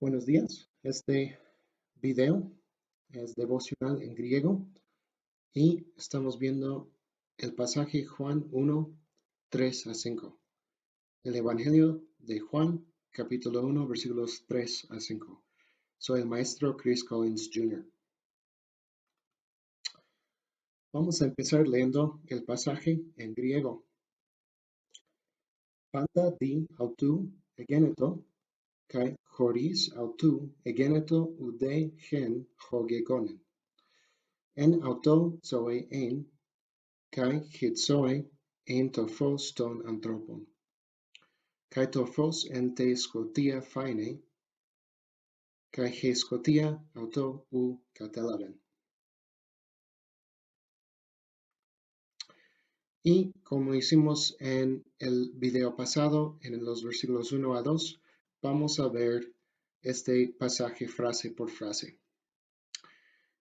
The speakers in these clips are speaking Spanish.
Buenos días. Este video es devocional en griego y estamos viendo el pasaje Juan 1, 3 a 5. El Evangelio de Juan, capítulo 1, versículos 3 a 5. Soy el maestro Chris Collins Jr. Vamos a empezar leyendo el pasaje en griego. Panta di autou egeneto kai choris autou egeneto ude gen hogegonen. En auto zoe ein, kai hitzoe ein tophos ton anthropon. Kai tophos en te scotia faine, kai he scotia auto u catelaben. Y como hicimos en el video pasado, en los versículos 1 a 2, vamos a ver este pasaje frase por frase.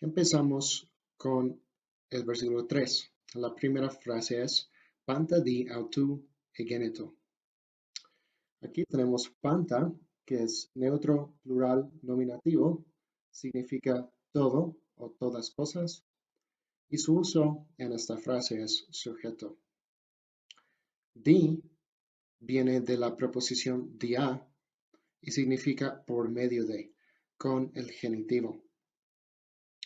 Empezamos con el versículo 3. La primera frase es panta di autou egeneto. Aquí tenemos panta, que es neutro plural nominativo, significa todo o todas cosas, y su uso en esta frase es sujeto. Di viene de la preposición dia y significa por medio de, con el genitivo.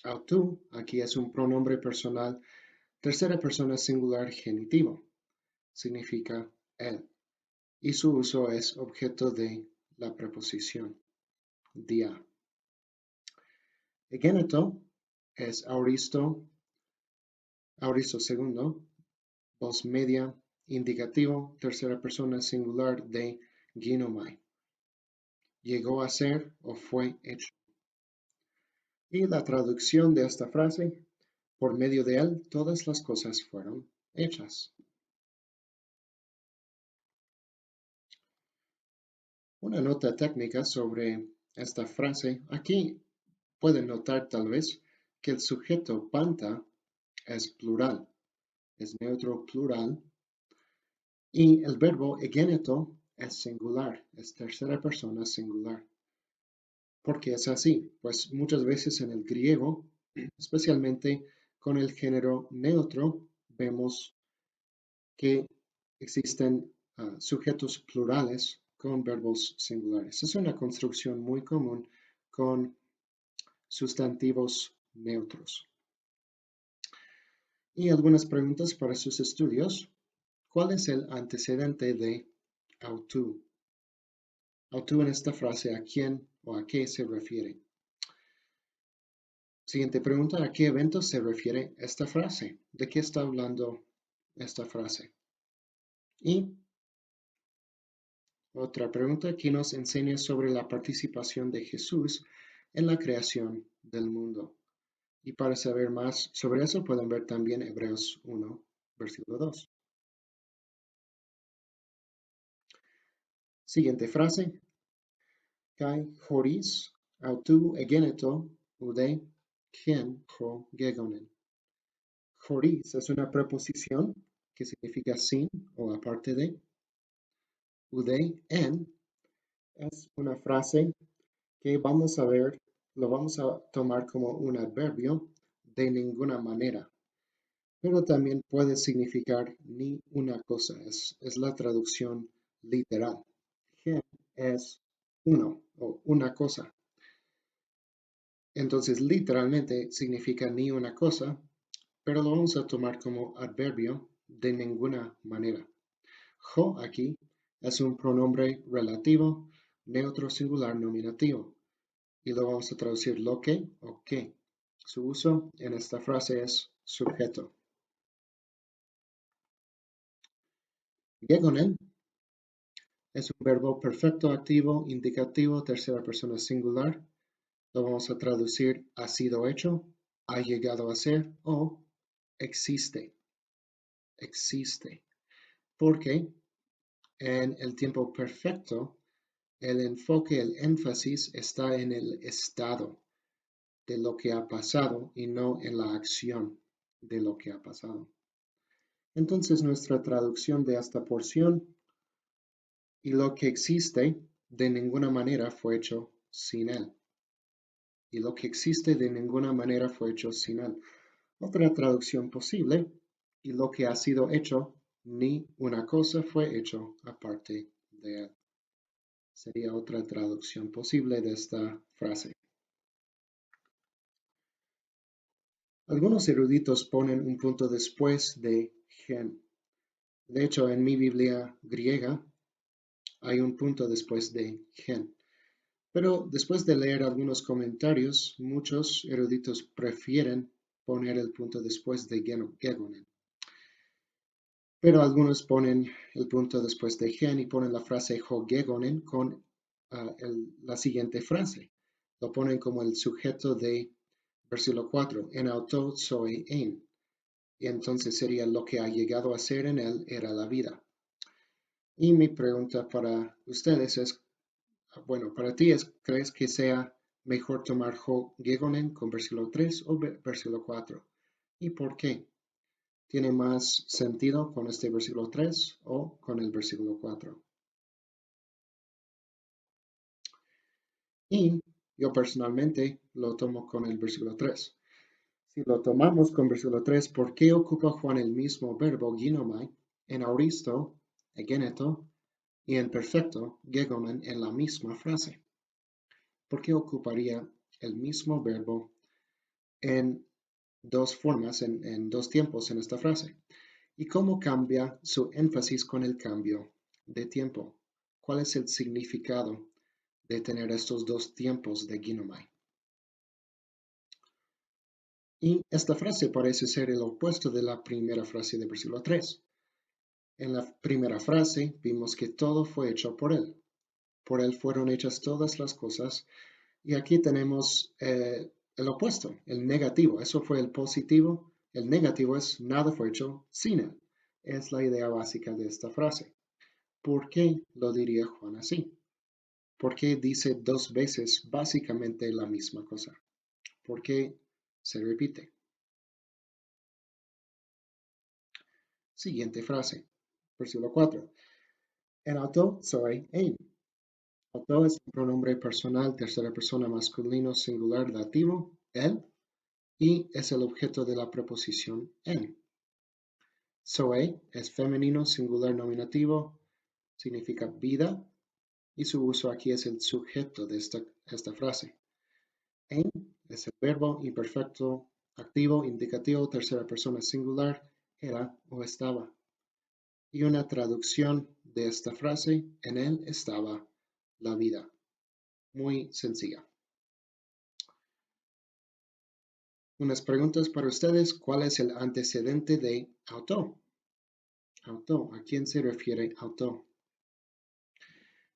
Autou aquí es un pronombre personal, tercera persona singular genitivo, significa él, y su uso es objeto de la preposición dia. Egeneto es aoristo segundo, voz media, indicativo, tercera persona singular de ginomai. Llegó a ser o fue hecho. Y la traducción de esta frase, por medio de él todas las cosas fueron hechas. Una nota técnica sobre esta frase. Aquí pueden notar tal vez que el sujeto panta es plural, es neutro plural, y el verbo egeneto es singular, es tercera persona singular. ¿Por qué es así? Pues muchas veces en el griego, especialmente con el género neutro, vemos que existen sujetos plurales con verbos singulares. Es una construcción muy común con sustantivos neutros. Y algunas preguntas para sus estudios. ¿Cuál es el antecedente de autou? Autou en esta frase, ¿a quién o a qué se refiere? Siguiente pregunta, ¿a qué evento se refiere esta frase? ¿De qué está hablando esta frase? Y otra pregunta que nos enseña sobre la participación de Jesús en la creación del mundo. Y para saber más sobre eso pueden ver también Hebreos 1, versículo 2. Siguiente frase. Kai horis autou egeneto ude gen ho gegonen. Horis es una preposición que significa sin o aparte de. Ude en es una frase que vamos a ver, lo vamos a tomar como un adverbio de ninguna manera, pero también puede significar ni una cosa, es la traducción literal. Gen es uno o una cosa. Entonces literalmente significa ni una cosa, pero lo vamos a tomar como adverbio de ninguna manera. Jo aquí es un pronombre relativo, neutro singular nominativo, y lo vamos a traducir lo que o que. Su uso en esta frase es sujeto. Gegonen es un verbo perfecto activo, indicativo, tercera persona singular. Lo vamos a traducir ha sido hecho, ha llegado a ser o existe. Existe. Porque en el tiempo perfecto, el enfoque, el énfasis está en el estado de lo que ha pasado y no en la acción de lo que ha pasado. Entonces nuestra traducción de esta porción y lo que existe de ninguna manera fue hecho sin Él. Y lo que existe de ninguna manera fue hecho sin Él. Otra traducción posible, y lo que ha sido hecho, ni una cosa fue hecho aparte de Él. Sería otra traducción posible de esta frase. Algunos eruditos ponen un punto después de gen. De hecho, en mi Biblia griega hay un punto después de gen. Pero después de leer algunos comentarios, muchos eruditos prefieren poner el punto después de gegonen. Pero algunos ponen el punto después de gen y ponen la frase gegonen con la siguiente frase. Lo ponen como el sujeto de versículo 4, en auto soy ein. Y entonces sería lo que ha llegado a ser en él era la vida. Y mi pregunta para ustedes es, bueno, para ti es, ¿crees que sea mejor tomar gegonen con versículo 3 o versículo 4? ¿Y por qué? ¿Tiene más sentido con este versículo 3 o con el versículo 4? Y yo personalmente lo tomo con el versículo 3. Si lo tomamos con versículo 3, ¿por qué ocupa Juan el mismo verbo ginomai en auristo, egeneto, y en perfecto, gegonen, en la misma frase? ¿Por qué ocuparía el mismo verbo en dos formas, en dos tiempos en esta frase? ¿Y cómo cambia su énfasis con el cambio de tiempo? ¿Cuál es el significado de tener estos dos tiempos de ginomai? Y esta frase parece ser el opuesto de la primera frase del versículo 3. En la primera frase vimos que todo fue hecho por Él. Por Él fueron hechas todas las cosas. Y aquí tenemos el opuesto, el negativo. Eso fue el positivo. El negativo es nada fue hecho sin Él. Es la idea básica de esta frase. ¿Por qué lo diría Juan así? ¿Por qué dice dos veces básicamente la misma cosa? ¿Por qué se repite? Siguiente frase, versículo 4. En auto soy ein. Auto es un pronombre personal, tercera persona masculino, singular, dativo, él, y es el objeto de la preposición en. Zoe es femenino, singular, nominativo, significa vida, y su uso aquí es el sujeto de esta frase. En es el verbo imperfecto, activo, indicativo, tercera persona singular, era o estaba. Y una traducción de esta frase, en él estaba la vida. Muy sencilla. Unas preguntas para ustedes. ¿Cuál es el antecedente de auto? Auto, ¿a quién se refiere auto?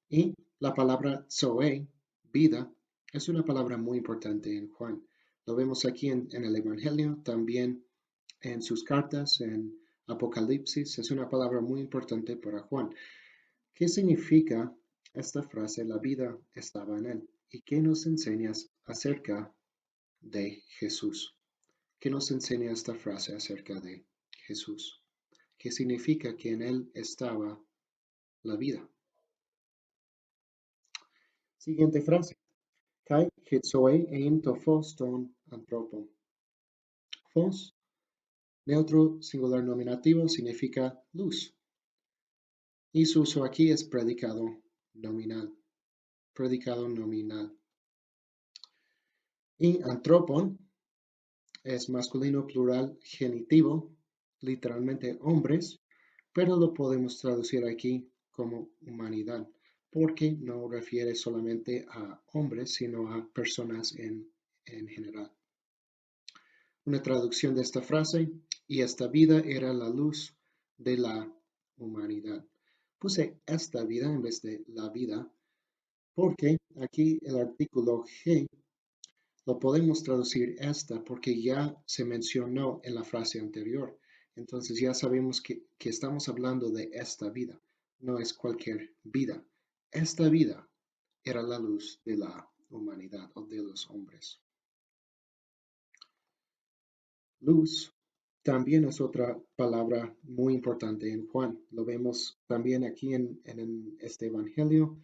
Y la palabra zoe, vida, es una palabra muy importante en Juan. Lo vemos aquí en el Evangelio, también en sus cartas, en Apocalipsis. Es una palabra muy importante para Juan. ¿Qué significa esta frase? La vida estaba en él. ¿Y qué nos enseñas acerca de Jesús? ¿Qué nos enseña esta frase acerca de Jesús? ¿Qué significa que en él estaba la vida? Siguiente frase. Kai hitzoe ein to phos ton anthropon. Phos, neutro singular nominativo, significa luz. Y su uso aquí es predicado nominal. Predicado nominal. Y antropon es masculino plural genitivo, literalmente hombres, pero lo podemos traducir aquí como humanidad, porque no refiere solamente a hombres, sino a personas en general. Una traducción de esta frase, y esta vida era la luz de la humanidad. Puse esta vida en vez de la vida, porque aquí el artículo G lo podemos traducir esta porque ya se mencionó en la frase anterior. Entonces ya sabemos que estamos hablando de esta vida, no es cualquier vida. Esta vida era la luz de la humanidad o de los hombres. Luz también es otra palabra muy importante en Juan. Lo vemos también aquí en este Evangelio.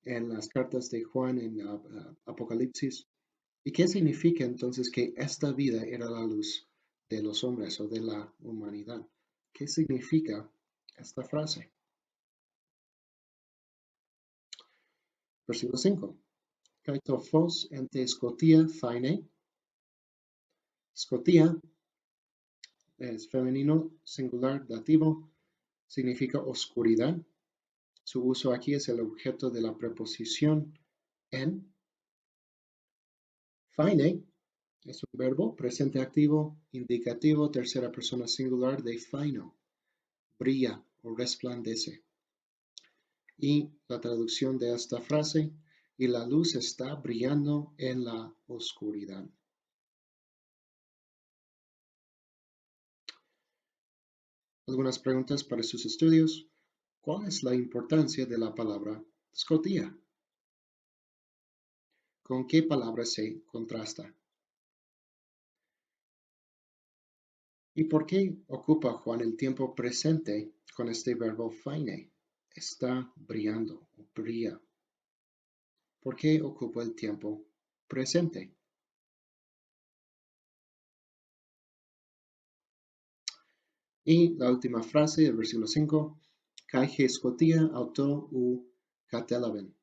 en las cartas de Juan en Apocalipsis. ¿Y qué significa entonces que esta vida era la luz de los hombres o de la humanidad? ¿Qué significa esta frase? Versículo 5. Kai to phos ente scotia phaine. Scotia es femenino singular dativo, significa oscuridad. Su uso aquí es el objeto de la preposición en. Phaine es un verbo presente activo indicativo tercera persona singular de phaino, brilla o resplandece. Y la traducción de esta frase, y la luz está brillando en la oscuridad. Algunas preguntas para sus estudios. ¿Cuál es la importancia de la palabra scotia? ¿Con qué palabra se contrasta? ¿Y por qué ocupa Juan el tiempo presente con este verbo phaine? Está brillando o brilla. ¿Por qué ocupa el tiempo presente? Y la última frase del versículo 5, kai he scotia auto u catelaben.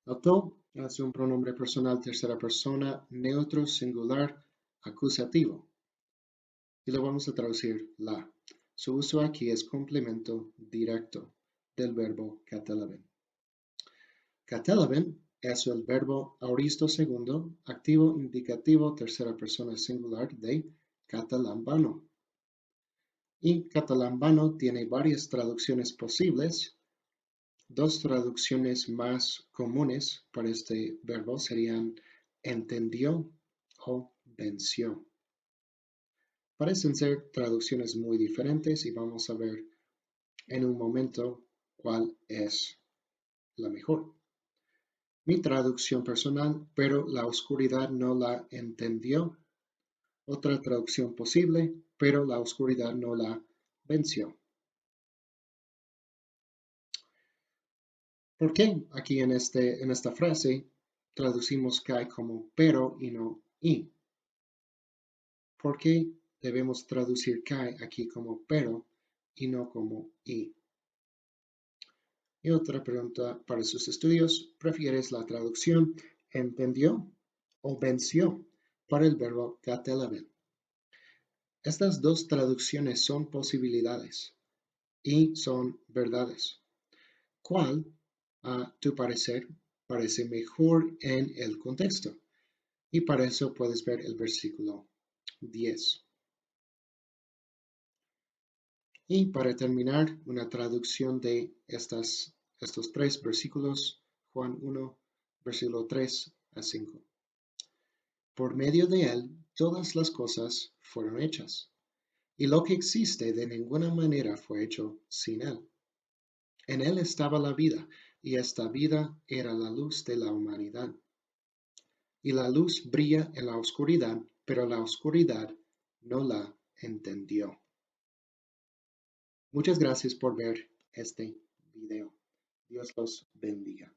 Auto es un pronombre personal tercera persona neutro singular acusativo. Y lo vamos a traducir la. Su uso aquí es complemento directo del verbo catelaben. Catelaben es el verbo auristo segundo, activo indicativo tercera persona singular de catalambano. Y catalambano tiene varias traducciones posibles. Dos traducciones más comunes para este verbo serían entendió o venció. Parecen ser traducciones muy diferentes y vamos a ver en un momento cuál es la mejor. Mi traducción personal, pero la oscuridad no la entendió. Otra traducción posible, pero la oscuridad no la venció. ¿Por qué aquí en esta frase traducimos kai como pero y no y? ¿Por qué debemos traducir kai aquí como pero y no como y? Y otra pregunta para sus estudios, ¿prefieres la traducción entendió o venció para el verbo catelaben? Estas dos traducciones son posibilidades y son verdades. ¿Cuál, a tu parecer, parece mejor en el contexto? Y para eso puedes ver el versículo 10. Y para terminar, una traducción de estos tres versículos, Juan 1, versículo 3 a 5. Por medio de él, todas las cosas fueron hechas, y lo que existe de ninguna manera fue hecho sin él. En él estaba la vida, y esta vida era la luz de la humanidad. Y la luz brilla en la oscuridad, pero la oscuridad no la entendió. Muchas gracias por ver este video. Dios los bendiga.